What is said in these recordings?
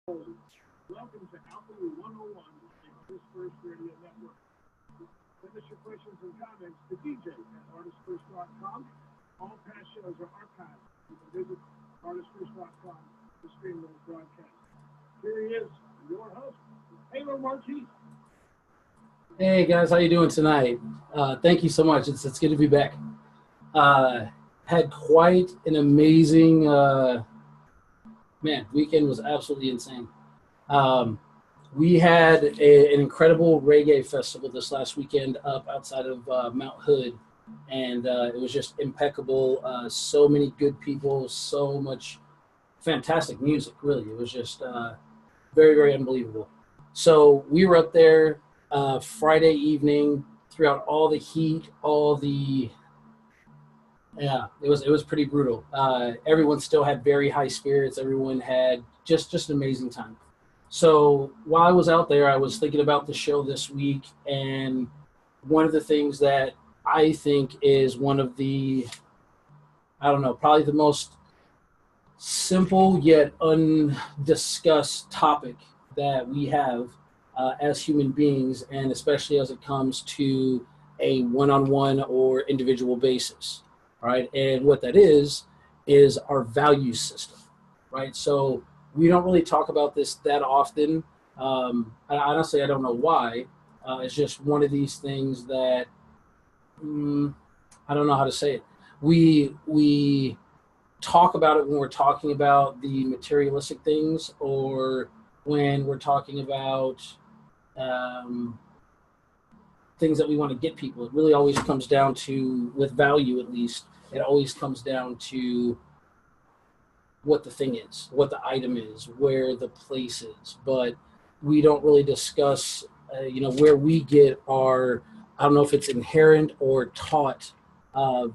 Welcome to Alchemy 101 and Chris First Radio Network. Send us your questions and comments to DJ at artistfirst.com. All past shows are archived. You can visit artistfirst.com to stream those broadcasts. Here he is, your host, Taylor Marquis. Hey guys, how you doing tonight? Thank you so much. It's good to be back. Had quite an amazing weekend. Was absolutely insane. We had an incredible reggae festival this last weekend up outside of Mount Hood, and it was just impeccable. So many good people, so much fantastic music. Really, it was just very, very unbelievable. So we were up there Friday evening, throughout all the heat, it was pretty brutal. Everyone still had very high spirits. Everyone had just an amazing time. So while I was out there, I was thinking about the show this week, and one of the things that I think is one of the, probably the most simple yet undiscussed topic that we have as human beings, and especially as it comes to a one-on-one or individual basis, right? And what that is our value system, right? So we don't really talk about this that often. Honestly, I don't know why. It's just one of these things that, I don't know how to say it. We talk about it when we're talking about the materialistic things, or when we're talking about things that we want to get people. It really always comes down to, with value at least, it always comes down to what the thing is, what the item is, where the place is. But we don't really discuss, where we get our, I don't know if it's inherent or taught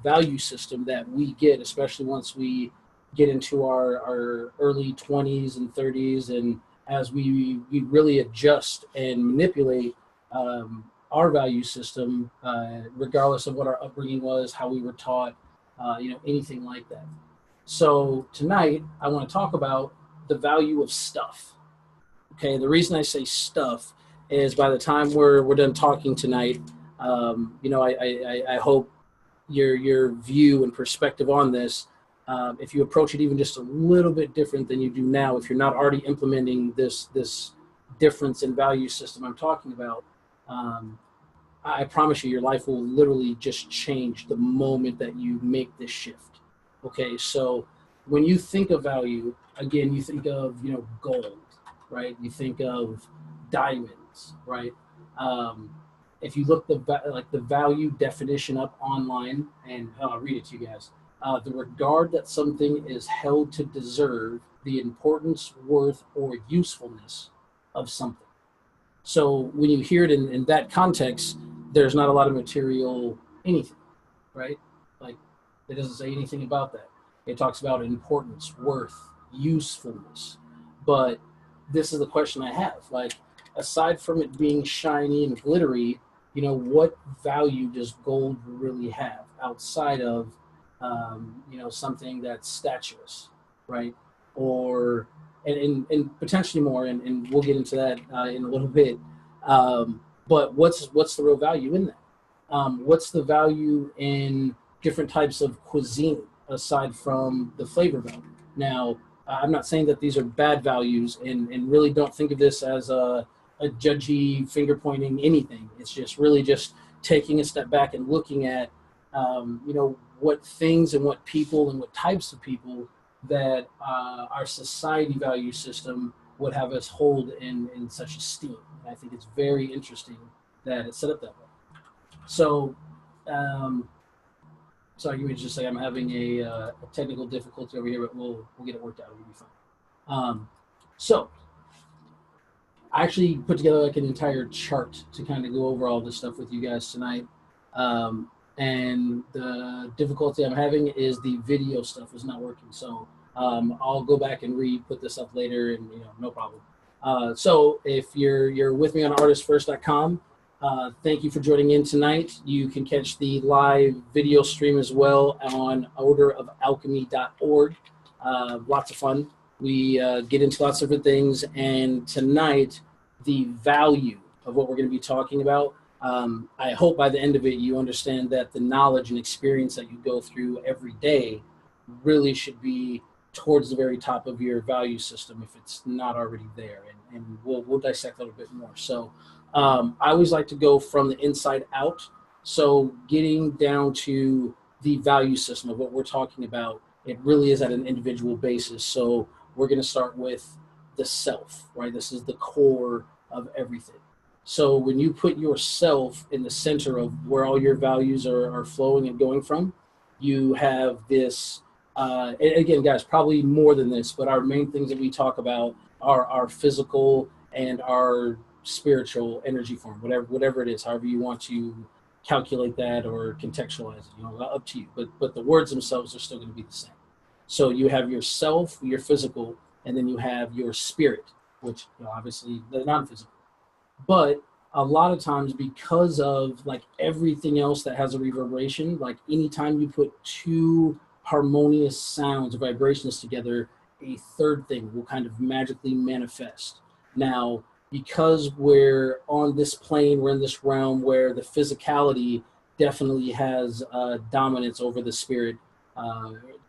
value system that we get, especially once we get into our early 20s and 30s, and as we really adjust and manipulate our value system, regardless of what our upbringing was, how we were taught, anything like that. So tonight, I want to talk about the value of stuff. Okay, the reason I say stuff is, by the time we're done talking tonight, I hope your view and perspective on this, if you approach it even just a little bit different than you do now, if you're not already implementing this difference in value system I'm talking about, I promise you, your life will literally just change the moment that you make this shift. Okay, so when you think of value, again, you think of, gold, right? You think of diamonds, right? If you look the value definition up online, and I'll read it to you guys. The regard that something is held to deserve, the importance, worth, or usefulness of something. So when you hear it in that context, there's not a lot of material anything, right? Like, it doesn't say anything about that. It talks about importance, worth, usefulness. But this is the question I have. Like, aside from it being shiny and glittery, what value does gold really have outside of, something that's statuous, right? Or, and potentially more, and we'll get into that in a little bit. But what's the real value in that? What's the value in different types of cuisine aside from the flavor value? Now, I'm not saying that these are bad values, and really don't think of this as a judgy, finger pointing anything. It's just really just taking a step back and looking at, what things and what people and what types of people that our society value system would have us hold in such esteem. And I think it's very interesting that it's set up that way. So, sorry, you would just say I'm having a technical difficulty over here, but we'll get it worked out. It'll be fine. So, I actually put together like an entire chart to kind of go over all this stuff with you guys tonight. And the difficulty I'm having is the video stuff is not working. So I'll go back and put this up later, and no problem. So if you're with me on artistfirst.com, thank you for joining in tonight. You can catch the live video stream as well on orderofalchemy.org. Lots of fun. We get into lots of different things, and tonight, the value of what we're going to be talking about. I hope by the end of it, you understand that the knowledge and experience that you go through every day really should be towards the very top of your value system if it's not already there. And we'll dissect that a bit more. So I always like to go from the inside out. So getting down to the value system of what we're talking about, it really is at an individual basis. So we're going to start with the self, right? This is the core of everything. So when you put yourself in the center of where all your values are flowing and going from, you have this, and again, guys, probably more than this, but our main things that we talk about are our physical and our spiritual energy form, whatever it is, however you want to calculate that or contextualize it, you know, up to you. But the words themselves are still going to be the same. So you have yourself, your physical, and then you have your spirit, which, you know, obviously the non-physical. But a lot of times, because of like everything else that has a reverberation, like anytime you put two harmonious sounds or vibrations together, a third thing will kind of magically manifest. Now, because we're on this plane, we're in this realm where the physicality definitely has dominance over the spirit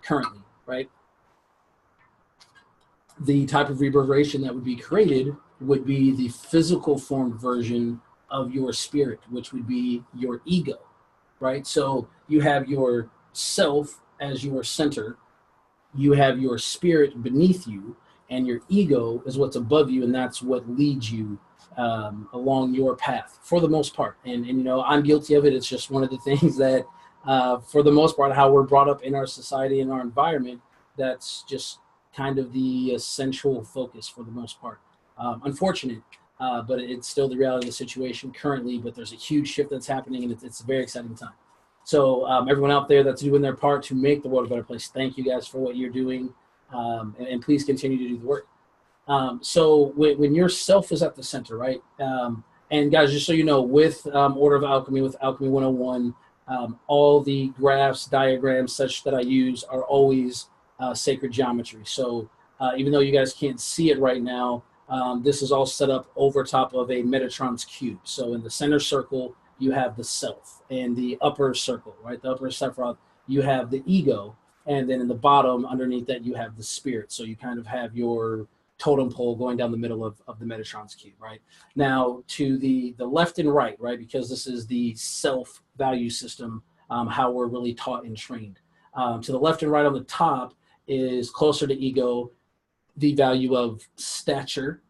currently, right? The type of reverberation that would be created would be the physical form version of your spirit, which would be your ego, right? So you have your self as your center, you have your spirit beneath you, and your ego is what's above you, and that's what leads you along your path for the most part. And you know, I'm guilty of it. It's just one of the things that, for the most part, how we're brought up in our society and our environment, that's just kind of the essential focus for the most part. Unfortunate, but it's still the reality of the situation currently, but there's a huge shift that's happening, and it's a very exciting time. So everyone out there that's doing their part to make the world a better place, thank you guys for what you're doing, and please continue to do the work. So when your self is at the center, right? And guys, just so you know, with Order of Alchemy, with Alchemy 101, all the graphs, diagrams, such that I use are always sacred geometry. So even though you guys can't see it right now, this is all set up over top of a Metatron's cube. So in the center circle, you have the self, and the upper circle, right? The upper Sephiroth, you have the ego, and then in the bottom, underneath that, you have the spirit. So you kind of have your totem pole going down the middle of the Metatron's cube, right? Now, to the left and right, right, because this is the self-value system, how we're really taught and trained. To the left and right on the top is closer to ego, the value of stature,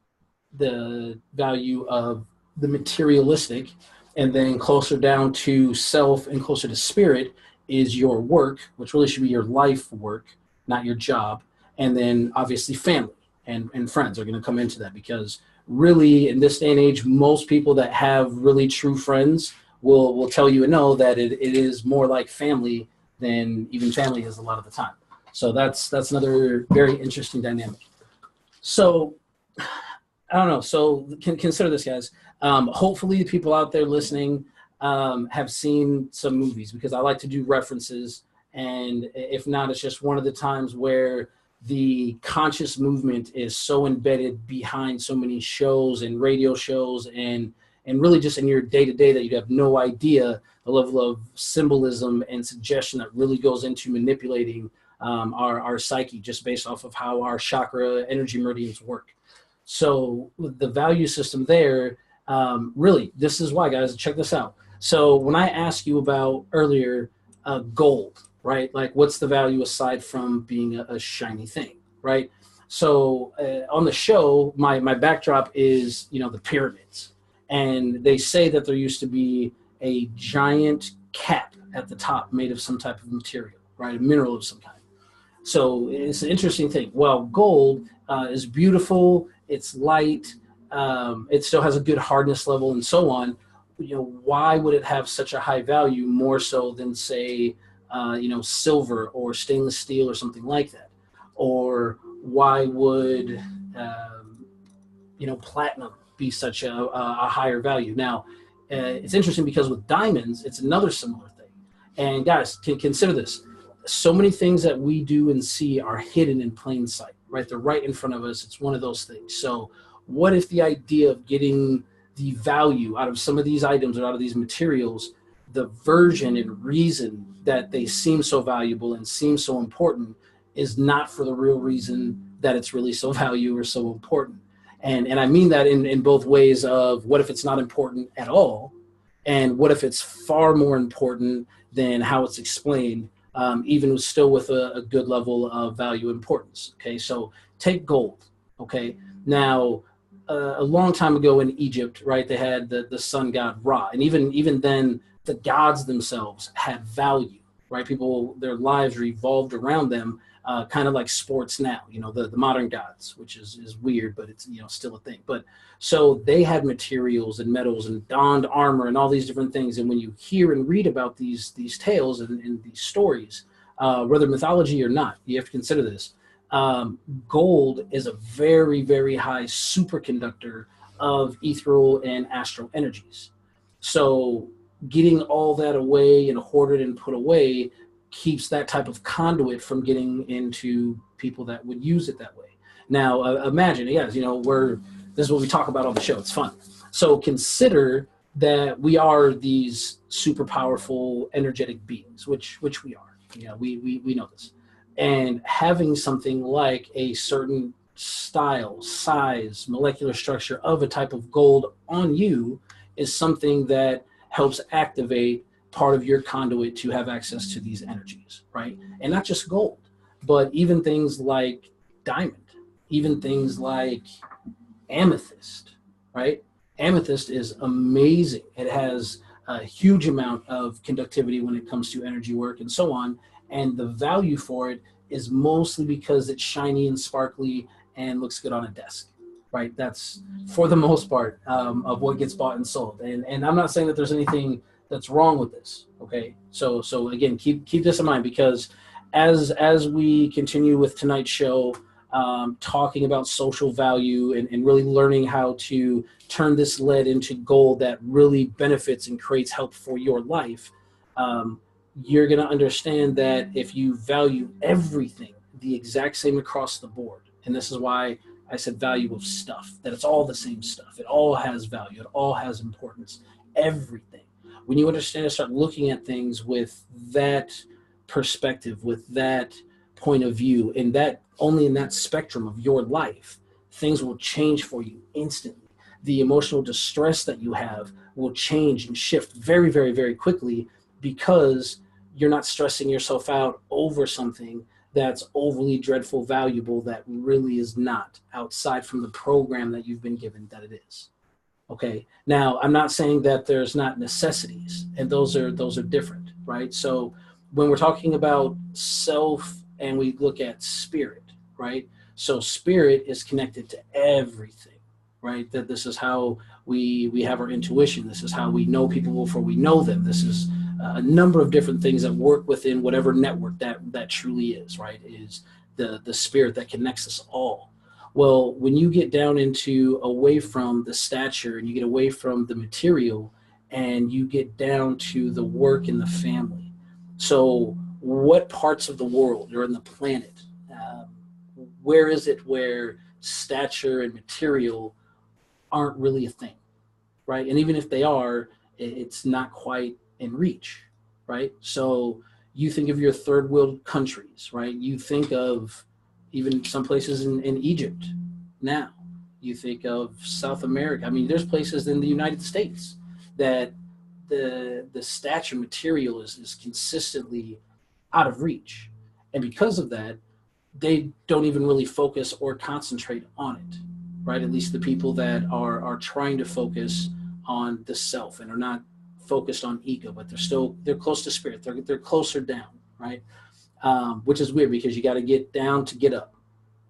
the value of the materialistic, and then closer down to self and closer to spirit is your work, which really should be your life work, not your job. And then obviously family and friends are going to come into that, because really in this day and age, most people that have really true friends will tell you and know that it is more like family than even family is a lot of the time. So that's another very interesting dynamic. So I don't know. So consider this, guys. Hopefully the people out there listening have seen some movies, because I like to do references. And if not, it's just one of the times where the conscious movement is so embedded behind so many shows and radio shows and really just in your day-to-day that you have no idea the level of symbolism and suggestion that really goes into manipulating our psyche just based off of how our chakra energy meridians work. So the value system there, really, this is why, guys, check this out. So when I asked you about earlier gold, right? Like, what's the value aside from being a shiny thing, right? So on the show, my backdrop is, you know, the pyramids. And they say that there used to be a giant cap at the top made of some type of material, right? A mineral of some kind. So it's an interesting thing. Well, gold is beautiful. It's light. It still has a good hardness level and so on. You know, why would it have such a high value more so than, say, you know, silver or stainless steel or something like that? Or why would, you know, platinum be such a higher value? Now, it's interesting because with diamonds, it's another similar thing. And guys, can consider this. So many things that we do and see are hidden in plain sight, right? They're right in front of us. It's one of those things. So what if the idea of getting the value out of some of these items or out of these materials, the version and reason that they seem so valuable and seem so important is not for the real reason that it's really so valuable or so important. And I mean that in both ways of what if it's not important at all, and what if it's far more important than how it's explained, even still with a good level of value importance. Okay, so take gold. Okay, now a long time ago in Egypt, right, they had the sun god Ra, and even then the gods themselves had value, right? People, their lives revolved around them, kind of like sports now, the modern gods, which is weird, but it's, still a thing. But so they had materials and metals and donned armor and all these different things. And when you hear and read about these tales and these stories, whether mythology or not, you have to consider this. Gold is a very, very high superconductor of ethereal and astral energies. So getting all that away and hoarded and put away keeps that type of conduit from getting into people that would use it that way. Now, imagine, yes, this is what we talk about on the show. It's fun. So consider that we are these super powerful, energetic beings, which we are. We know this. And having something like a certain style, size, molecular structure of a type of gold on you is something that helps activate part of your conduit to have access to these energies, right? And not just gold, but even things like diamond, even things like amethyst, right? Amethyst is amazing. It has a huge amount of conductivity when it comes to energy work and so on. And the value for it is mostly because it's shiny and sparkly and looks good on a desk, right? That's for the most part of what gets bought and sold. And I'm not saying that there's anything that's wrong with this. Okay. So again, keep this in mind, because as we continue with tonight's show, talking about social value and really learning how to turn this lead into gold that really benefits and creates help for your life, you're going to understand that if you value everything the exact same across the board, and this is why I said value of stuff, that it's all the same stuff. It all has value. It all has importance. Everything. When you understand and start looking at things with that perspective, with that point of view, and that only in that spectrum of your life, things will change for you instantly. The emotional distress that you have will change and shift very, very, very quickly, because you're not stressing yourself out over something that's overly dreadful, valuable, that really is not, outside from the program that you've been given that it is. Okay. Now, I'm not saying that there's not necessities, and those are different, right? So when we're talking about self and we look at spirit, right? So spirit is connected to everything, right? That this is how we have our intuition. This is how we know people before we know them. This is a number of different things that work within whatever network that truly is, right? Is the spirit that connects us all. Well, when you get down into away from the stature and you get away from the material and you get down to the work and the family. So what parts of the world or in the planet, where is it where stature and material aren't really a thing, right? And even if they are, it's not quite in reach, right? So you think of your third world countries, right? You think of even some places in Egypt now. You think of South America. I mean, there's places in the United States that the stature material is consistently out of reach. And because of that, they don't even really focus or concentrate on it, right? At least the people that are trying to focus on the self and are not focused on ego, but they're close to spirit. They're closer down, right? Which is weird, because you got to get down to get up,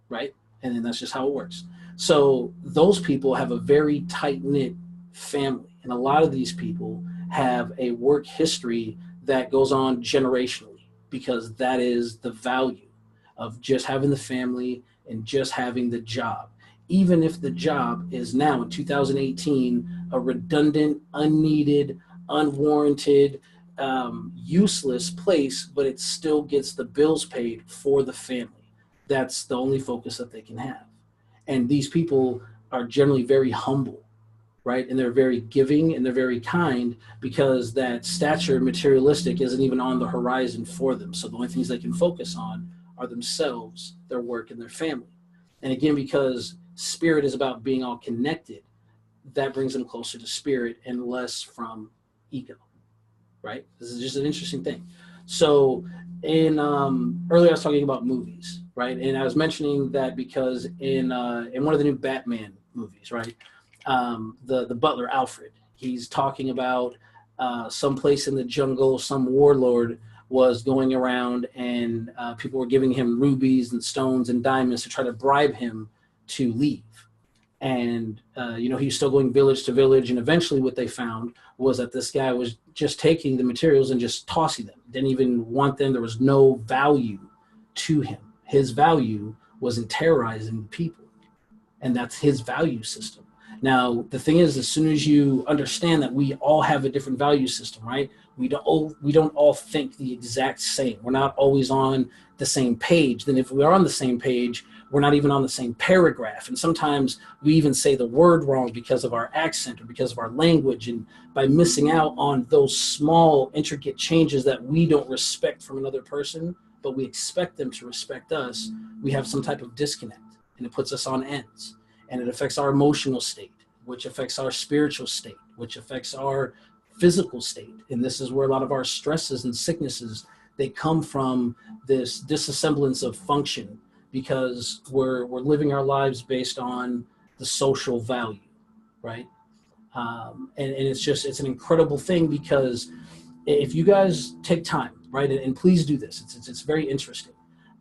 right? And then that's just how it works. So those people have a very tight-knit family. And a lot of these people have a work history that goes on generationally, because that is the value of just having the family and just having the job. Even if the job is now in 2018 a redundant, unneeded, unwarranted, useless place, but it still gets the bills paid for the family. that's the only focus that they can have. And these people are generally very humble, right? And they're very giving and they're very kind, because that stature materialistic isn't even on the horizon for them. So the only things they can focus on are themselves, their work, and their family. And again, because spirit is about being all connected, that brings them closer to spirit and less from ego, right? This is just an interesting thing. So in earlier I was talking about movies, right? And I was mentioning that because in one of the new Batman movies, right, the butler Alfred, he's talking about some place in the jungle, some warlord was going around, and people were giving him rubies and stones and diamonds to try to bribe him to leave. And he was still going village to village, and eventually what they found was that this guy was just taking the materials and just tossing them, didn't even want them. There was no value to him. His value was in terrorizing the people, and that's his value system. Now, the thing is, as soon as you understand that we all have a different value system, right? We don't all think the exact same. We're not always on the same page. Then if we are on the same page, we're not even on the same paragraph. And sometimes we even say the word wrong because of our accent or because of our language. And by missing out on those small, intricate changes that we don't respect from another person, but we expect them to respect us, we have some type of disconnect, and it puts us on ends. And it affects our emotional state, which affects our spiritual state, which affects our physical state. And this is where a lot of our stresses and sicknesses, they come from this disassemblance of function, because we're living our lives based on the social value, right? And it's an incredible thing, because if you guys take time, right, and please do this, it's very interesting.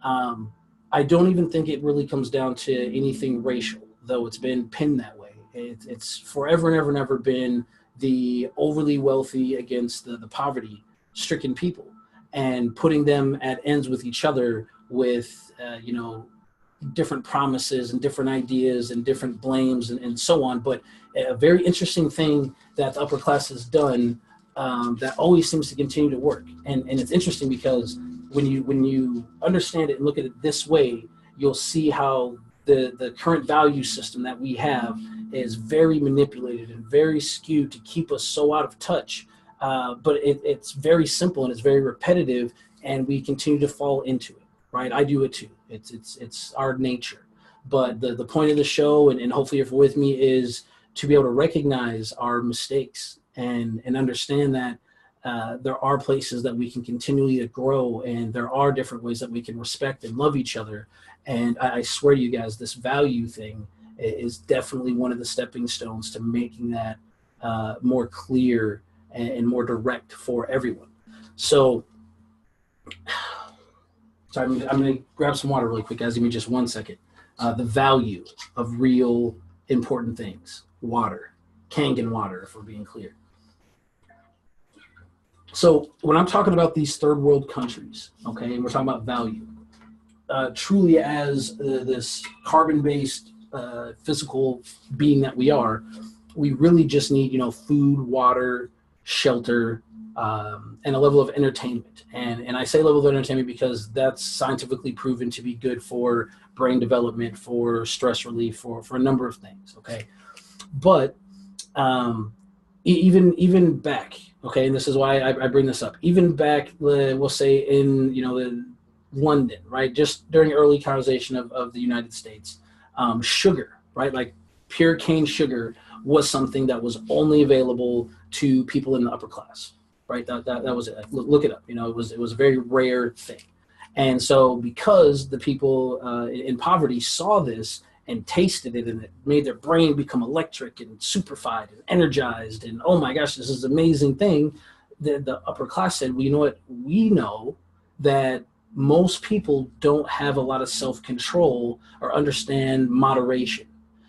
I don't even think it really comes down to anything racial, though it's been pinned that way. It's forever and ever and ever been the overly wealthy against the poverty-stricken people, and putting them at ends with each other with, different promises and different ideas and different blames and so on. But a very interesting thing that the upper class has done that always seems to continue to work. And it's interesting because when you understand it and look at it this way, you'll see how the current value system that we have is very manipulated and very skewed to keep us so out of touch. But it's very simple and it's very repetitive, and we continue to fall into it. Right, I do it too. It's our nature. But the point of the show, and hopefully if you're with me, is to be able to recognize our mistakes and understand that there are places that we can continually grow, and there are different ways that we can respect and love each other. And I swear to you guys, this value thing is definitely one of the stepping stones to making that more clear and more direct for everyone. So I'm going to grab some water really quick, guys. Give me just 1 second. The value of real important things. Water. Kangen water, if we're being clear. So when I'm talking about these third world countries, okay, and we're talking about value, truly as this carbon-based physical being that we are, we really just need, food, water, shelter, and a level of entertainment. And I say level of entertainment because that's scientifically proven to be good for brain development, for stress relief, for a number of things, okay? But even back, okay, and this is why I bring this up, even back, we'll say in, London, right, just during early colonization of the United States, sugar, right, like pure cane sugar was something that was only available to people in the upper class. Right, that was it. Look it up. It was a very rare thing, and so because the people in poverty saw this and tasted it, and it made their brain become electric and superfied and energized, and oh my gosh, this is an amazing thing. The upper class said, well, you know what? We know that most people don't have a lot of self-control or understand moderation,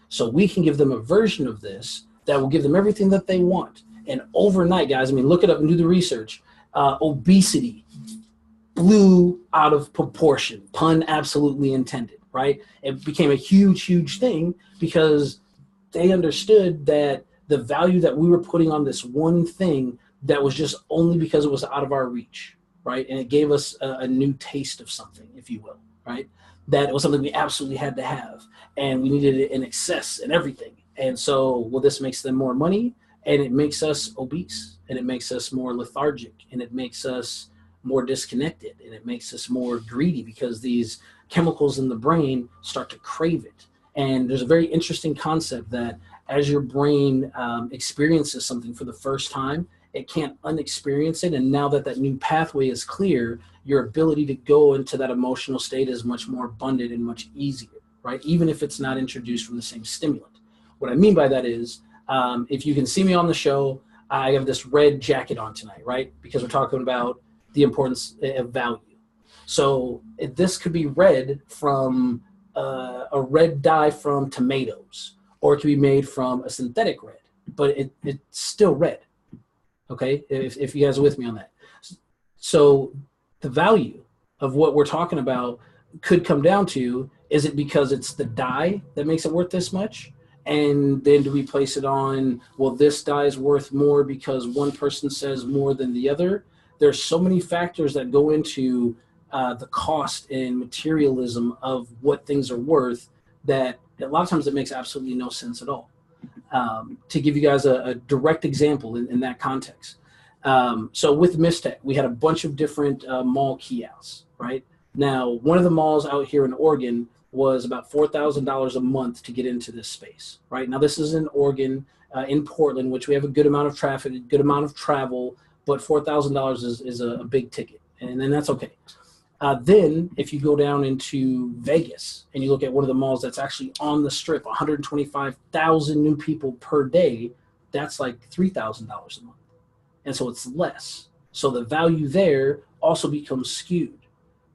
so we can give them a version of this that will give them everything that they want. And overnight, guys, look it up and do the research. Obesity blew out of proportion, pun absolutely intended, right? It became a huge, huge thing because they understood that the value that we were putting on this one thing that was just only because it was out of our reach, right? And it gave us a new taste of something, if you will. right? That it was something we absolutely had to have, and we needed it in excess and everything. And so, well, this makes them more money, and it makes us obese, and it makes us more lethargic, and it makes us more disconnected, and it makes us more greedy because these chemicals in the brain start to crave it. And there's a very interesting concept that as your brain experiences something for the first time, it can't unexperience it. And now that that new pathway is clear, your ability to go into that emotional state is much more abundant and much easier, right? Even if it's not introduced from the same stimulant. What I mean by that is, if you can see me on the show, I have this red jacket on tonight, right? Because we're talking about the importance of value. So this could be red from a red dye from tomatoes, or it could be made from a synthetic red, but it's still red. Okay, if you guys are with me on that. So the value of what we're talking about could come down to, is it because it's the dye that makes it worth this much? And then do we place it on, well, this dye is worth more because one person says more than the other? There's so many factors that go into the cost and materialism of what things are worth that a lot of times it makes absolutely no sense at all. To give you guys a direct example in that context. So with Mistech, we had a bunch of different mall kiosks, right? Now, one of the malls out here in Oregon was about $4,000 a month to get into this space, right? Now, this is in Oregon, in Portland, which we have a good amount of traffic, a good amount of travel, but $4,000 is a big ticket, and then that's okay. Then if you go down into Vegas and you look at one of the malls that's actually on the strip, 125,000 new people per day, that's like $3,000 a month. And so it's less. So the value there also becomes skewed.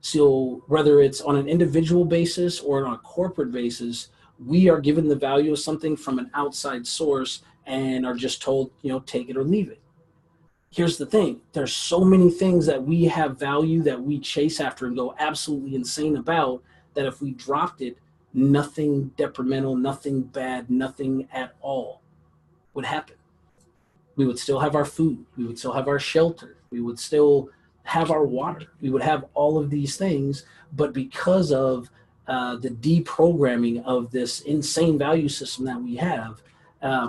So whether it's on an individual basis or on a corporate basis, we are given the value of something from an outside source and are just told, take it or leave it. Here's the thing. There's so many things that we have value that we chase after and go absolutely insane about, that if we dropped it, nothing detrimental, nothing bad, nothing at all would happen. We would still have our food. We would still have our shelter. We would still have our water. We would have all of these things. But because of the deprogramming of this insane value system that we have,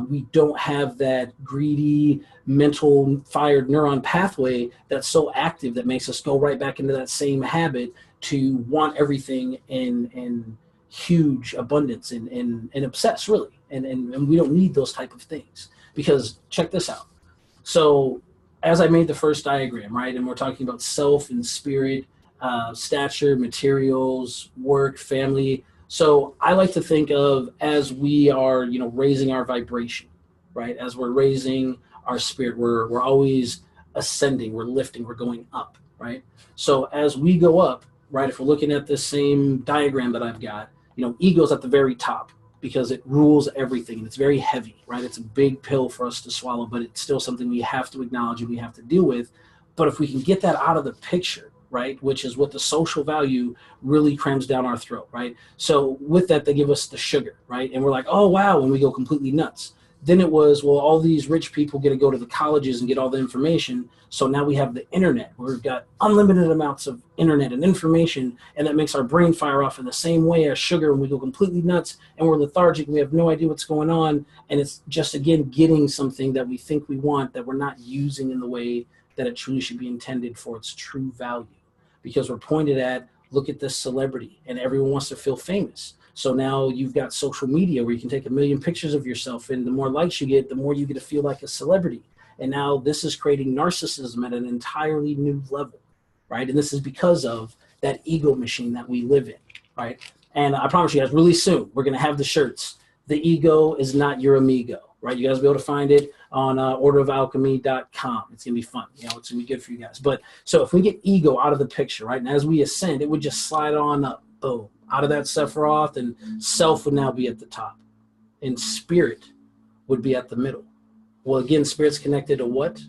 we don't have that greedy mental fired neuron pathway that's so active that makes us go right back into that same habit to want everything in huge abundance and obsess, really. And we don't need those type of things, because check this out. So as I made the first diagram, right, and we're talking about self and spirit, stature, materials, work, family. So I like to think of, as we are, raising our vibration, right? As we're raising our spirit, we're always ascending, we're lifting, we're going up, right? So as we go up, right, if we're looking at this same diagram that I've got, ego's at the very top because it rules everything and it's very heavy, right? It's a big pill for us to swallow, but it's still something we have to acknowledge and we have to deal with. But if we can get that out of the picture, right, which is what the social value really crams down our throat, right? So with that, they give us the sugar, right? And we're like, oh, wow, and we go completely nuts. Then it was, well, all these rich people get to go to the colleges and get all the information. So now we have the internet, where we've got unlimited amounts of internet and information, and that makes our brain fire off in the same way as sugar, and we go completely nuts, and we're lethargic, and we have no idea what's going on, and it's just, again, getting something that we think we want that we're not using in the way that it truly should be intended for its true value. Because we're pointed at, look at this celebrity, and everyone wants to feel famous. So now you've got social media where you can take 1 million pictures of yourself, and the more likes you get, the more you get to feel like a celebrity. And now this is creating narcissism at an entirely new level, right? And this is because of that ego machine that we live in, right? And I promise you guys, really soon, we're going to have the shirts. The ego is not your amigo, right? You guys will be able to find it on orderofalchemy.com. It's going to be fun. It's going to be good for you guys. But so if we get ego out of the picture, right, and as we ascend, it would just slide on up, boom, out of that Sephiroth, and self would now be at the top. And spirit would be at the middle. Well, again, spirit's connected to what?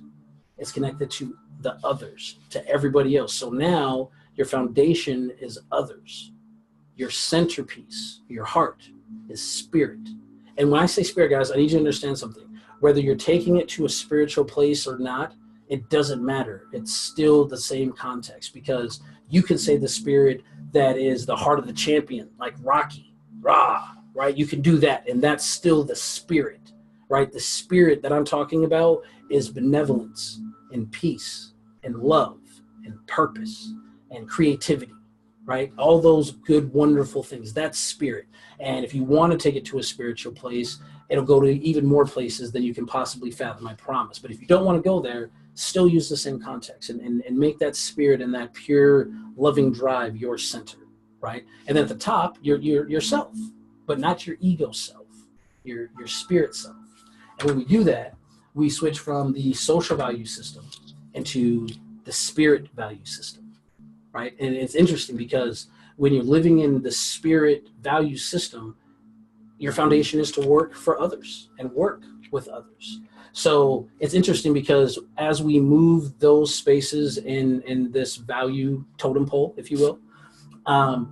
It's connected to the others, to everybody else. So now your foundation is others. Your centerpiece, your heart, is spirit. And when I say spirit, guys, I need you to understand something. Whether you're taking it to a spiritual place or not, it doesn't matter. It's still the same context, because you can say the spirit that is the heart of the champion, like Rocky, rah, right? You can do that, and that's still the spirit, right? The spirit that I'm talking about is benevolence and peace and love and purpose and creativity, right? All those good, wonderful things. That's spirit. And if you want to take it to a spiritual place, it'll go to even more places than you can possibly fathom, I promise. But if you don't want to go there, still use the same context and make that spirit and that pure, loving drive your center, right? And then at the top, yourself, but not your ego self, your spirit self. And when we do that, we switch from the social value system into the spirit value system, right? And it's interesting because when you're living in the spirit value system, your foundation is to work for others and work with others. So it's interesting because as we move those spaces in this value totem pole, if you will,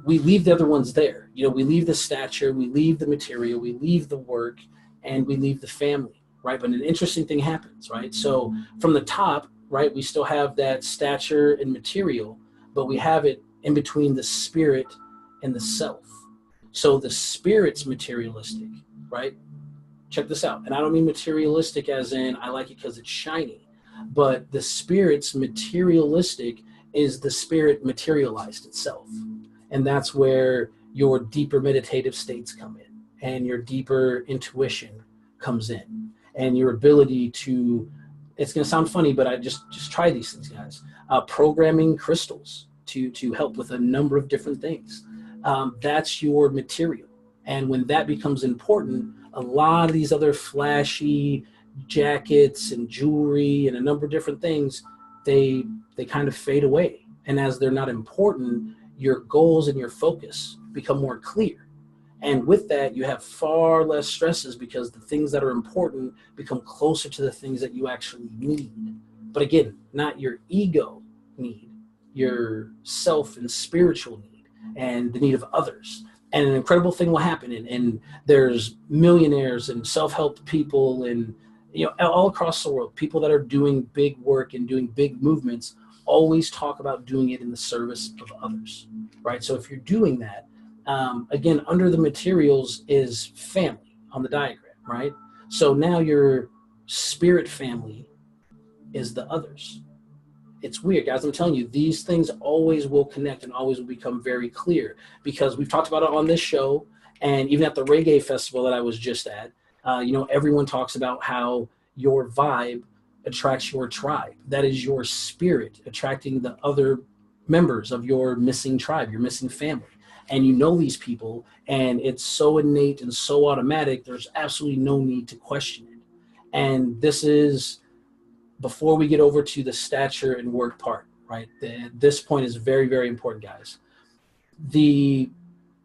we leave the other ones there. You know, we leave the stature, we leave the material, we leave the work, and we leave the family, right? But an interesting thing happens, right? So from the top, right, we still have that stature and material, but we have it in between the spirit and the self. So the spirit's materialistic, right? Check this out. And I don't mean materialistic as in I like it because it's shiny, but the spirit's materialistic is the spirit materialized itself. And that's where your deeper meditative states come in and your deeper intuition comes in and your ability to, it's going to sound funny, but I just try these things, guys. Programming crystals to help with a number of different things. That's your material. And when that becomes important, a lot of these other flashy jackets and jewelry and a number of different things, they kind of fade away. And as they're not important, your goals and your focus become more clear. And with that, you have far less stresses because the things that are important become closer to the things that you actually need. But again, not your ego need, your self and spiritual need and the need of others. And an incredible thing will happen. And there's millionaires and self-help people and, you know, all across the world, people that are doing big work and doing big movements always talk about doing it in the service of others, right? So if you're doing that, again, under the materials is family on the diagram, right? So now your spirit family is the others. It's weird, guys. I'm telling you, these things always will connect and always will become very clear because we've talked about it on this show and even at the reggae festival that I was just at, you know, everyone talks about how your vibe attracts your tribe. That is your spirit attracting the other members of your missing tribe, your missing family. And you know these people and it's so innate and so automatic, there's absolutely no need to question it. And this is before we get over to the stature and work part, right? This point is very, very important, guys. The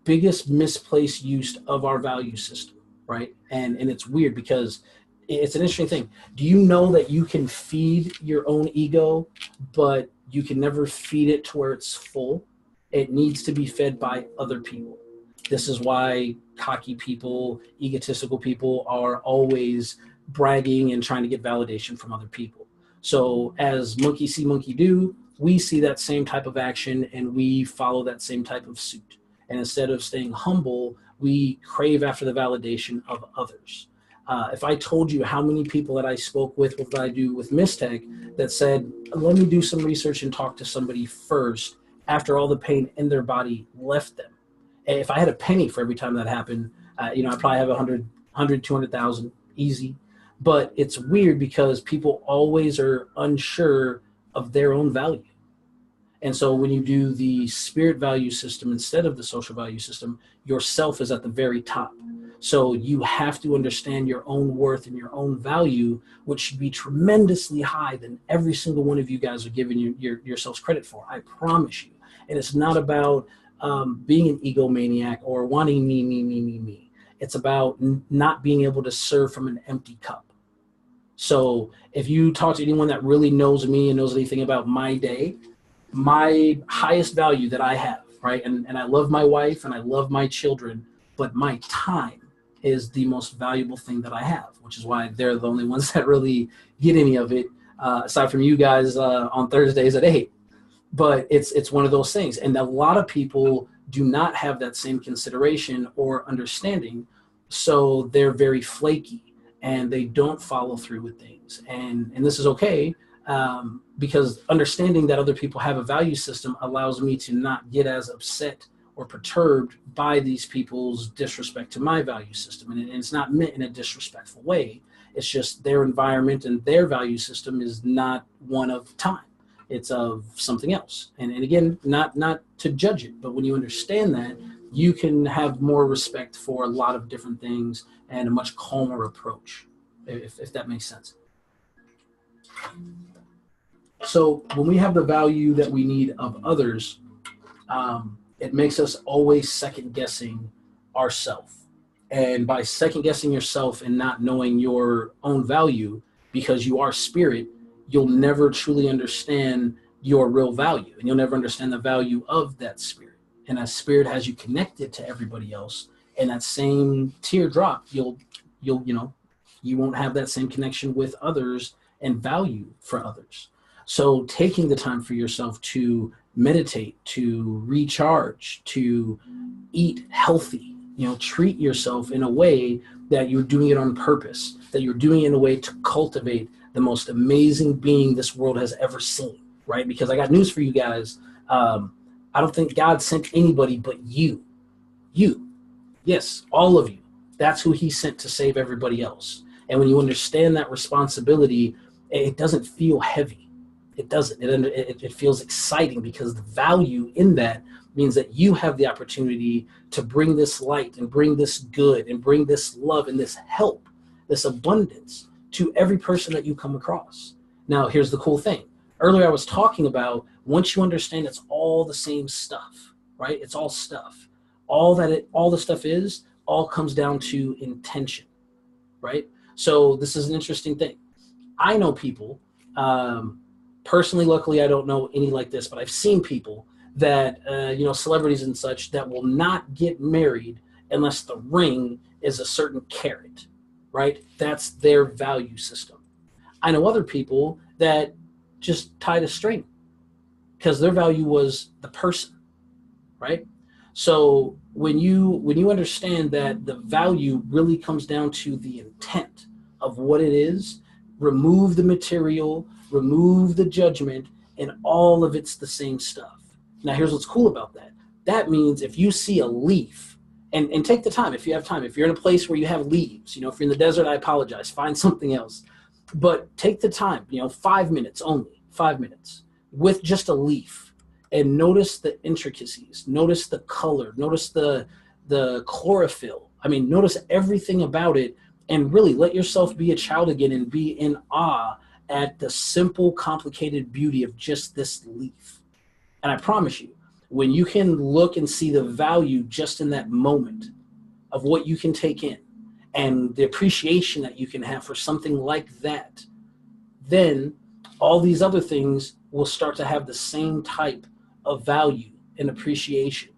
biggest misplaced use of our value system, right? And it's weird because it's an interesting thing. Do you know that you can feed your own ego, but you can never feed it to where it's full? It needs to be fed by other people. This is why cocky people, egotistical people are always bragging and trying to get validation from other people. So as monkey see, monkey do, we see that same type of action and we follow that same type of suit. And instead of staying humble, we crave after the validation of others. If I told you how many people that I spoke with what I do with Mistech that said, let me do some research and talk to somebody first after all the pain in their body left them. If I had a penny for every time that happened, you know, I probably have 100, 200,000 easy. But it's weird because people always are unsure of their own value. And so when you do the spirit value system instead of the social value system, yourself is at the very top. So you have to understand your own worth and your own value, which should be tremendously high than every single one of you guys are giving yourselves credit for. I promise you. And it's not about being an egomaniac or wanting me. It's about not being able to serve from an empty cup. So if you talk to anyone that really knows me and knows anything about my day, my highest value that I have, right? And I love my wife and I love my children, but my time is the most valuable thing that I have, which is why they're the only ones that really get any of it, aside from you guys on Thursdays at 8. But it's one of those things. And a lot of people do not have that same consideration or understanding. So they're very flaky and they don't follow through with things. And this is okay, because understanding that other people have a value system allows me to not get as upset or perturbed by these people's disrespect to my value system. And it's not meant in a disrespectful way. It's just their environment and their value system is not one of time. It's of something else. And again, not to judge it, but when you understand that, you can have more respect for a lot of different things and a much calmer approach, if that makes sense. So when we have the value that we need of others, it makes us always second guessing ourselves. And by second guessing yourself and not knowing your own value, because you are spirit, you'll never truly understand your real value, and you'll never understand the value of that spirit. And that spirit has you connected to everybody else. And that same teardrop, you won't have that same connection with others and value for others. So taking the time for yourself to meditate, to recharge, to eat healthy, treat yourself in a way that you're doing it on purpose, that you're doing it in a way to cultivate the most amazing being this world has ever seen, right? Because I got news for you guys. I don't think God sent anybody but you. You. Yes, all of you. That's who he sent to save everybody else. And when you understand that responsibility, it doesn't feel heavy. It doesn't. It feels exciting, because the value in that means that you have the opportunity to bring this light and bring this good and bring this love and this help, this abundance to every person that you come across. Now, here's the cool thing. Earlier I was talking about, once you understand it's all the same stuff, right? It's all stuff. All the stuff is, all comes down to intention, right? So this is an interesting thing. I know people, personally, luckily, I don't know any like this, but I've seen people that, celebrities and such, that will not get married unless the ring is a certain carat, right? That's their value system. I know other people that just tied a string because their value was the person, right? So when you understand that the value really comes down to the intent of what it is, remove the material, remove the judgment, and all of it's the same stuff. Now, here's what's cool about that. That means if you see a leaf, and take the time, if you have time, if you're in a place where you have leaves, if you're in the desert, I apologize, find something else. But take the time, 5 minutes only, 5 minutes, with just a leaf, and notice the intricacies, notice the color, notice the chlorophyll. Notice everything about it, and really let yourself be a child again and be in awe at the simple, complicated beauty of just this leaf. And I promise you, when you can look and see the value just in that moment of what you can take in and the appreciation that you can have for something like that, then all these other things will start to have the same type of value and appreciation.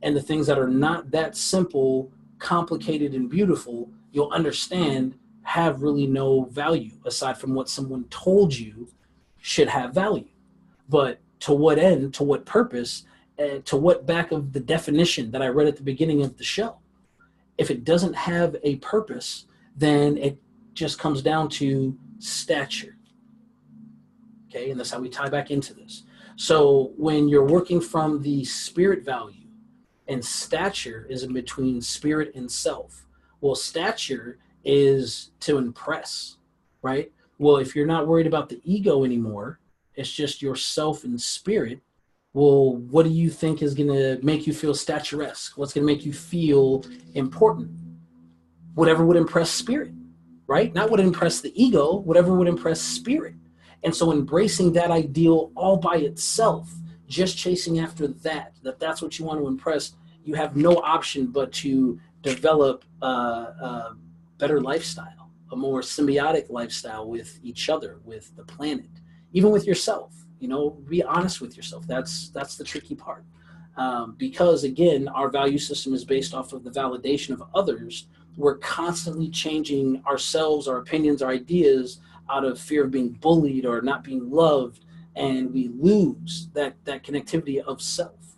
And the things that are not that simple, complicated, and beautiful, you'll understand have really no value aside from what someone told you should have value. But to what end, to what purpose, to what back of the definition that I read at the beginning of the show? If it doesn't have a purpose, then it just comes down to stature. Okay, and that's how we tie back into this. So when you're working from the spirit value, and stature is in between spirit and self. Well, stature is to impress, right? Well, if you're not worried about the ego anymore, it's just yourself and spirit. Well, what do you think is going to make you feel statuesque? What's going to make you feel important? Whatever would impress spirit, right? Not what impress the ego, whatever would impress spirit. And so embracing that ideal all by itself, just chasing after that's what you want to impress, you have no option but to develop a better lifestyle, a more symbiotic lifestyle with each other, with the planet, even with yourself. Be honest with yourself. That's the tricky part. Because again, our value system is based off of the validation of others. We're constantly changing ourselves, our opinions, our ideas out of fear of being bullied or not being loved. and we lose that connectivity of self.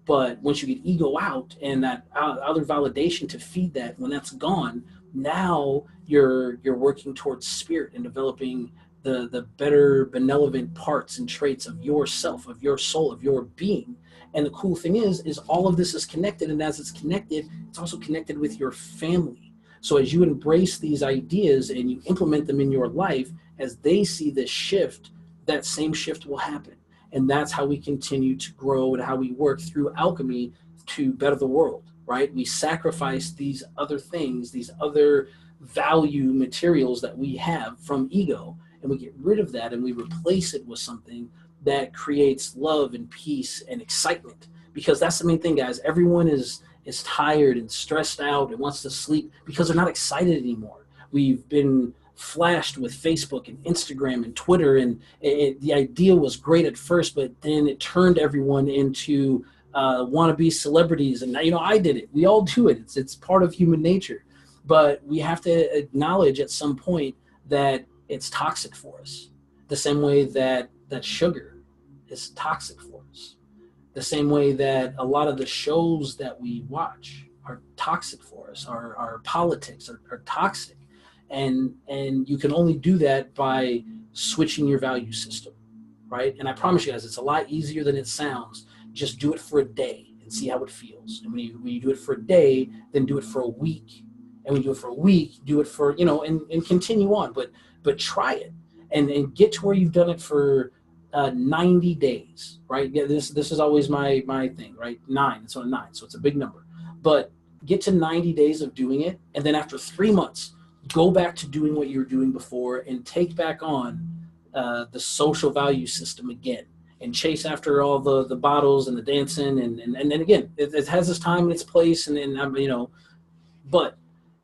But once you get ego out and that other validation to feed that, when that's gone, now you're working towards spirit and developing the better benevolent parts and traits of yourself, of your soul, of your being. And the cool thing is all of this is connected, and as it's connected, it's also connected with your family. So as you embrace these ideas and you implement them in your life, as they see this shift, that same shift will happen. And that's how we continue to grow and how we work through alchemy to better the world, right? We sacrifice these other things, these other value materials that we have from ego, and we get rid of that and we replace it with something that creates love and peace and excitement. Because that's the main thing, guys. Everyone is tired and stressed out and wants to sleep because they're not excited anymore. We've been flashed with Facebook and Instagram and Twitter, and the idea was great at first, but then it turned everyone into wannabe celebrities. And I did it. We all do it. It's part of human nature. But we have to acknowledge at some point that it's toxic for us. The same way that sugar is toxic for us. The same way that a lot of the shows that we watch are toxic for us. Our politics are toxic. And you can only do that by switching your value system, right? And I promise you guys, it's a lot easier than it sounds. Just do it for a day and see how it feels. And when you do it for a day, then do it for a week. And when you do it for a week, do it for, and continue on. But try it and get to where you've done it for 90 days, right? Yeah, this is always my thing, right? 9, it's on a 9, so it's a big number. But get to 90 days of doing it, and then after 3 months, go back to doing what you were doing before and take back on the social value system again and chase after all the bottles and the dancing. And then again, it has its time and its place. But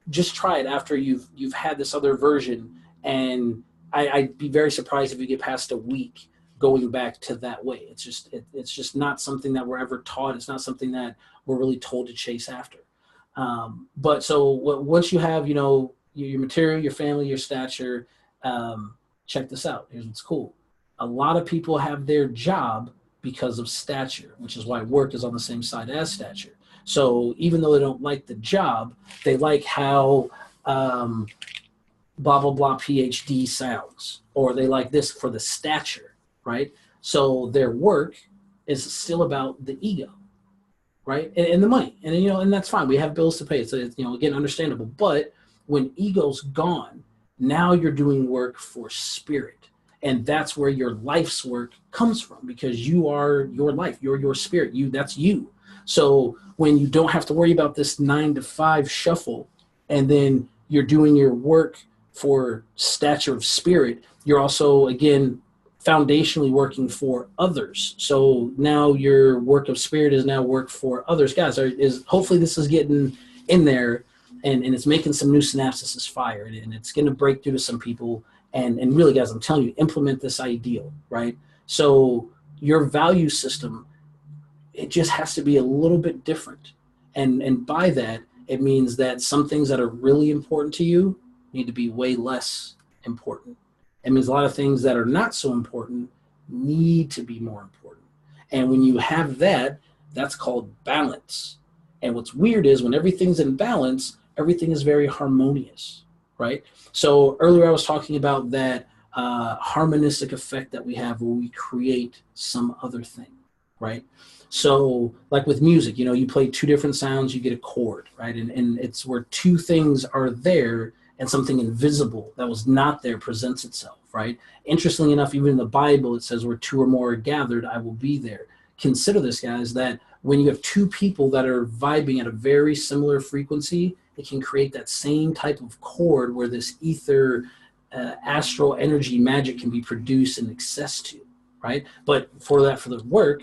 just try it after you've had this other version. And I'd be very surprised if you get past a week going back to that way. It's just not something that we're ever taught. It's not something that we're really told to chase after. But so once you have, your material, your family, your stature, check this out. Here's what's cool. A lot of people have their job because of stature, which is why work is on the same side as stature. So even though they don't like the job, they like how blah, blah, blah PhD sounds, or they like this for the stature, right? So their work is still about the ego, right? And the money. And, and that's fine. We have bills to pay. It's again, understandable. But when ego's gone, now you're doing work for spirit. And that's where your life's work comes from, because you are your life. You're your spirit. That's you. So when you don't have to worry about this 9 to 5 shuffle, and then you're doing your work for stature of spirit, you're also, again, foundationally working for others. So now your work of spirit is now work for others. Guys, hopefully this is getting in there. And it's making some new synapses fire, and it's going to break through to some people. And really, guys, I'm telling you, implement this ideal, right? So your value system, it just has to be a little bit different. And by that, it means that some things that are really important to you need to be way less important. It means a lot of things that are not so important need to be more important. And when you have that, that's called balance. And what's weird is when everything's in balance, everything is very harmonious, right? So earlier I was talking about that harmonistic effect that we have where we create some other thing, right? So like with music, you play 2 different sounds, you get a chord, right? And it's where 2 things are there and something invisible that was not there presents itself, right? Interestingly enough, even in the Bible, it says where 2 or more are gathered, I will be there. Consider this, guys, that when you have 2 people that are vibing at a very similar frequency, it can create that same type of chord where this ether, astral energy magic can be produced and accessed to, right? But for the work,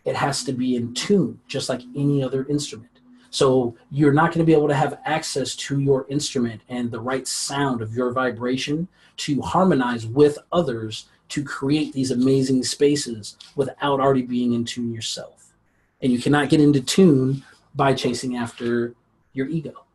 it has to be in tune, just like any other instrument. So you're not going to be able to have access to your instrument and the right sound of your vibration to harmonize with others to create these amazing spaces without already being in tune yourself. And you cannot get into tune by chasing after your ego.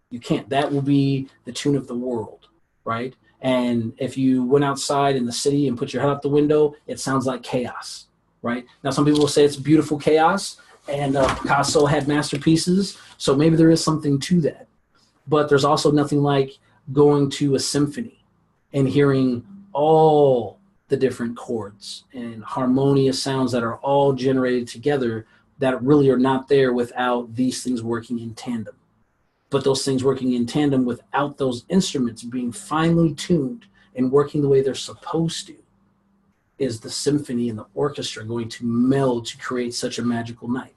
You can't. That will be the tune of the world. right? And if you went outside in the city and put your head out the window, it sounds like chaos, right? Now, some people will say it's beautiful chaos, and Picasso had masterpieces, so maybe there is something to that. But there's also nothing like going to a symphony and hearing all the different chords and harmonious sounds that are all generated together that really are not there without these things working in tandem. But those things working in tandem without those instruments being finely tuned and working the way they're supposed to is the symphony and the orchestra going to meld to create such a magical night.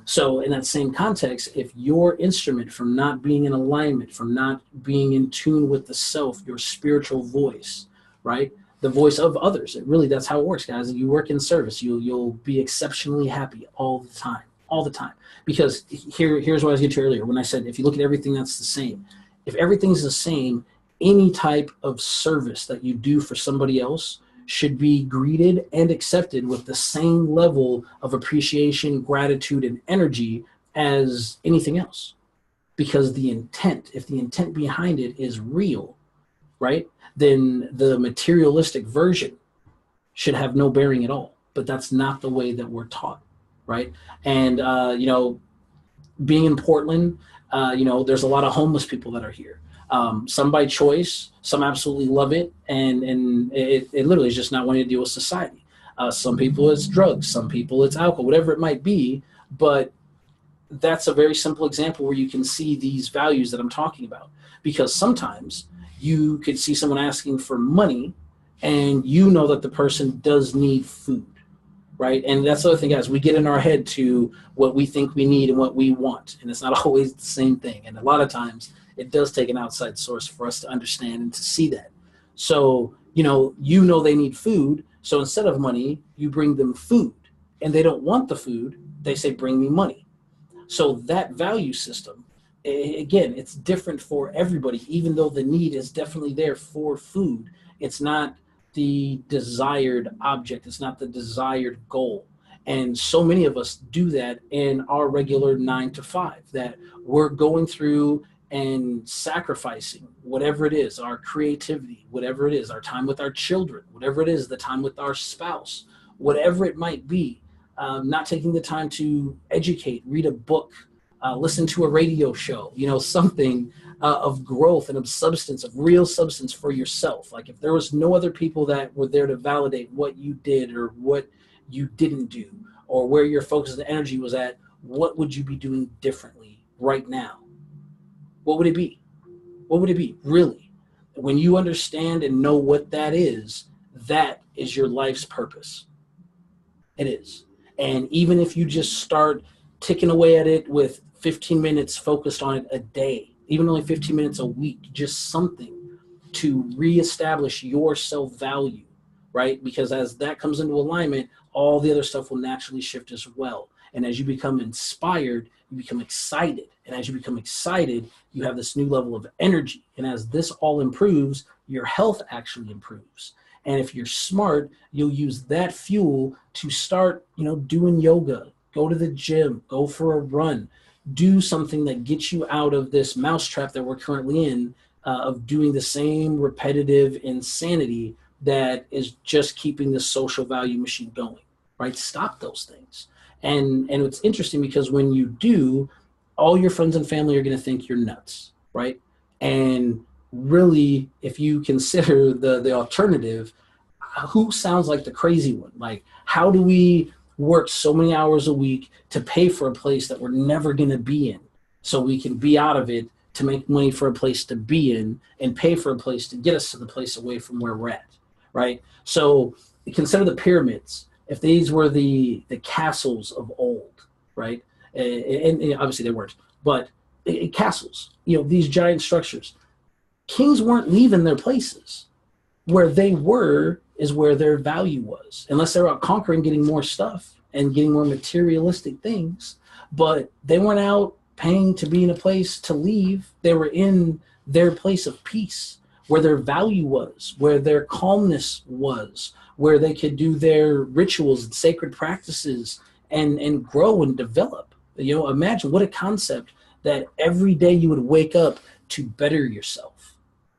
So in that same context, if your instrument, from not being in alignment, from not being in tune with the self, your spiritual voice, right? The voice of others, that's how it works, guys. You work in service, you'll be exceptionally happy all the time. Because here's what I was getting to earlier when I said, if you look at everything that's the same, if everything's the same, any type of service that you do for somebody else should be greeted and accepted with the same level of appreciation, gratitude, and energy as anything else. Because if the intent behind it is real, right, then the materialistic version should have no bearing at all. But that's not the way that we're taught, right? And, being in Portland, there's a lot of homeless people that are here. Some by choice, some absolutely love it, and it literally is just not wanting to deal with society. Some people it's drugs, some people it's alcohol, whatever it might be, but that's a very simple example where you can see these values that I'm talking about. Because sometimes you could see someone asking for money and you know that the person does need food, right? And that's the other thing, guys. We get in our head to what we think we need and what we want, and it's not always the same thing. And a lot of times it does take an outside source for us to understand and to see that. So, you know they need food, so instead of money, you bring them food. And they don't want the food, they say, bring me money. So that value system, again, it's different for everybody, even though the need is definitely there for food. It's not the desired object. It's not the desired goal. And so many of us do that in our regular 9 to 5, that we're going through and sacrificing whatever it is, our creativity, whatever it is, our time with our children, whatever it is, the time with our spouse, whatever it might be, not taking the time to educate, read a book, listen to a radio show, something of growth and of substance, of real substance for yourself. Like if there was no other people that were there to validate what you did or what you didn't do or where your focus and energy was at, what would you be doing differently right now? What would it be? What would it be, really? When you understand and know what that is your life's purpose. It is. And even if you just start ticking away at it with 15 minutes focused on it a day, even only 15 minutes a week, just something to reestablish your self-value, right? Because as that comes into alignment, all the other stuff will naturally shift as well. And as you become inspired, you become excited. And as you become excited, you have this new level of energy. And as this all improves, your health actually improves. And if you're smart, you'll use that fuel to start, doing yoga, go to the gym, go for a run, do something that gets you out of this mousetrap that we're currently in, of doing the same repetitive insanity that is just keeping the social value machine going, right? Stop those things. And it's interesting because when you do, all your friends and family are going to think you're nuts, right? And really, if you consider the alternative, who sounds like the crazy one? Like, how do we work so many hours a week to pay for a place that we're never going to be in so we can be out of it to make money for a place to be in and pay for a place to get us to the place away from where we're at, right? So consider the pyramids. If these were the castles of old, right? And obviously they weren't, but castles, these giant structures, kings weren't leaving their places. Where they were is where their value was, unless they were out conquering, getting more stuff and getting more materialistic things. But they weren't out paying to be in a place to leave. They were in their place of peace, where their value was, where their calmness was, where they could do their rituals and sacred practices and grow and develop. Imagine what a concept that every day you would wake up to better yourself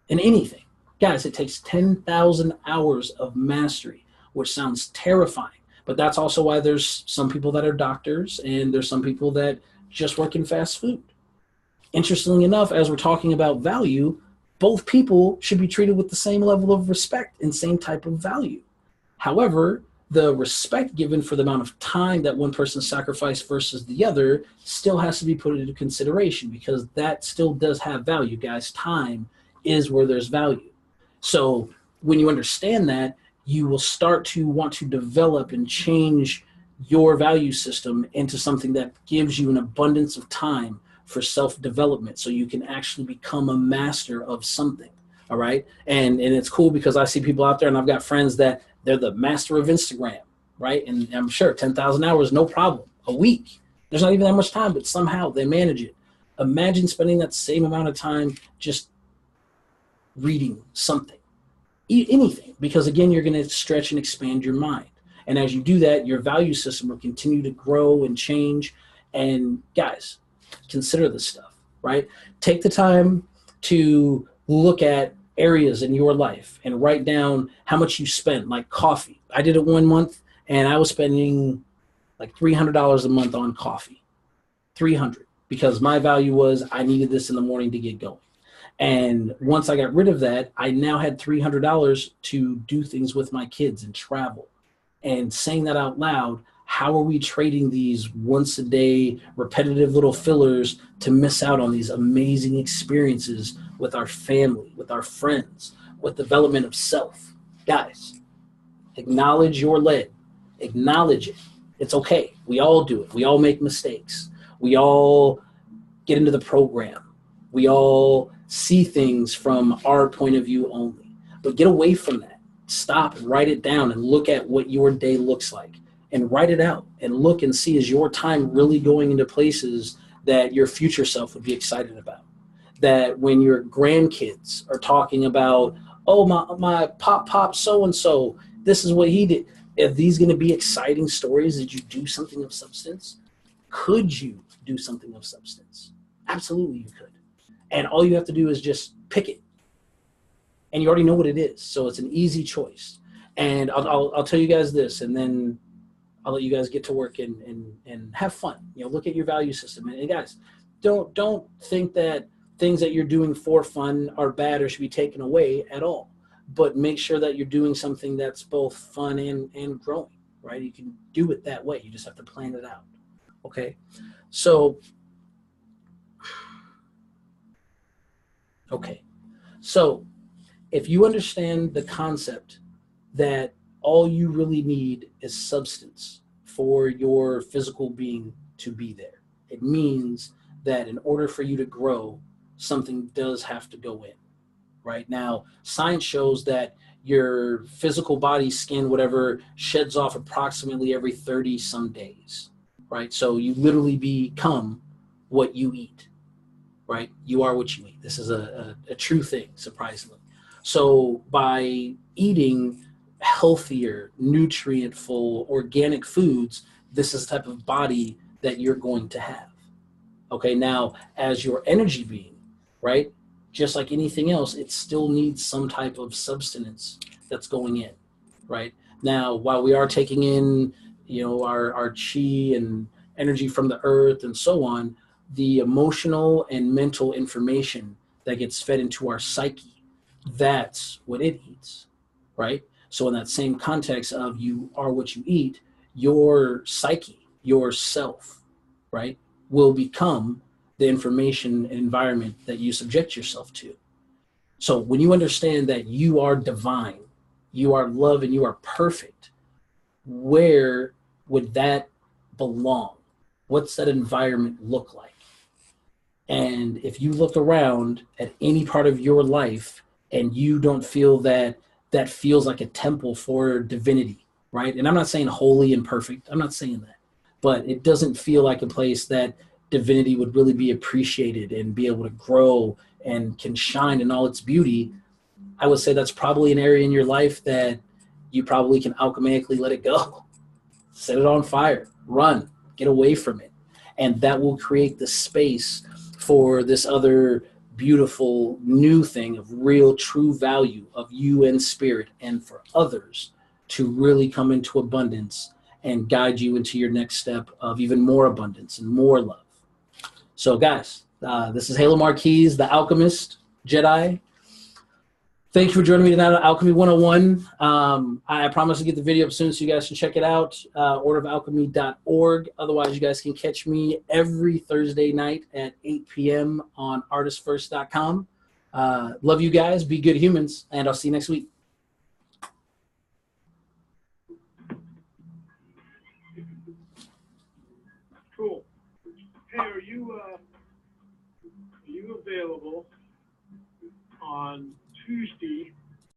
in anything. Guys, it takes 10,000 hours of mastery, which sounds terrifying. But that's also why there's some people that are doctors and there's some people that just work in fast food. Interestingly enough, as we're talking about value, both people should be treated with the same level of respect and same type of value. However, the respect given for the amount of time that one person sacrificed versus the other still has to be put into consideration, because that still does have value, guys. Time is where there's value. So when you understand that, you will start to want to develop and change your value system into something that gives you an abundance of time for self-development, so you can actually become a master of something. All right. And it's cool because I see people out there, and I've got friends that they're the master of Instagram, right? And I'm sure 10,000 hours, no problem. A week, there's not even that much time, but somehow they manage it. Imagine spending that same amount of time just reading something, anything, because again, you're going to stretch and expand your mind. And as you do that, your value system will continue to grow and change. And guys, consider this stuff, right? Take the time to look at areas in your life and write down how much you spent, like coffee. I did it 1 month and I was spending like $300 a month on coffee. 300, because my value was I needed this in the morning to get going. And once I got rid of that, I now had $300 to do things with my kids and travel. And saying that out loud, how are we trading these once a day repetitive little fillers to miss out on these amazing experiences with our family, with our friends, with development of self? Guys, acknowledge your lead. Acknowledge it. It's okay. We all do it. We all make mistakes. We all get into the program. We all see things from our point of view only. But get away from that. Stop, write it down, and look at what your day looks like. And write it out and look and see, is your time really going into places that your future self would be excited about? That when your grandkids are talking about, oh, my pop so-and-so, this is what he did. Are these going to be exciting stories? Did you do something of substance? Could you do something of substance? Absolutely you could. And all you have to do is just pick it. And you already know what it is. So it's an easy choice. And I'll tell you guys this, and then I'll let you guys get to work and have fun. Look at your value system. And guys, don't think that things that you're doing for fun are bad or should be taken away at all. But make sure that you're doing something that's both fun and growing, right? You can do it that way. You just have to plan it out. Okay. So if you understand the concept that all you really need is substance for your physical being to be there, it means that in order for you to grow, something does have to go in. Right now, science shows that your physical body, skin, whatever, sheds off approximately every 30 some days, right? So you literally become what you eat, right? You are what you eat. This is a true thing, surprisingly. So by eating healthier, nutrient-full, organic foods, this is the type of body that you're going to have. Okay, now as your energy being, right? Just like anything else, it still needs some type of substance that's going in, right? Now, while we are taking in, our chi and energy from the earth and so on, the emotional and mental information that gets fed into our psyche, that's what it eats, right? So in that same context of you are what you eat, your psyche, your self, right, will become the information and environment that you subject yourself to. So when you understand that you are divine, you are love, and you are perfect, where would that belong? What's that environment look like? And if you look around at any part of your life and you don't feel that that feels like a temple for divinity, right? And I'm not saying holy and perfect. I'm not saying that. But it doesn't feel like a place that divinity would really be appreciated and be able to grow and can shine in all its beauty. I would say that's probably an area in your life that you probably can alchemically let it go. Set it on fire. Run. Get away from it. And that will create the space for this other beautiful new thing of real true value of you and spirit, and for others to really come into abundance and guide you into your next step of even more abundance and more love. So guys, this is Halo Marquise, the Alchemist Jedi. Thank you for joining me tonight on Alchemy 101. I promise to get the video up soon so you guys can check it out, orderofalchemy.org. Otherwise, you guys can catch me every Thursday night at 8 p.m. on artistfirst.com. Love you guys. Be good humans, and I'll see you next week. Cool. Hey, are you available on Tuesday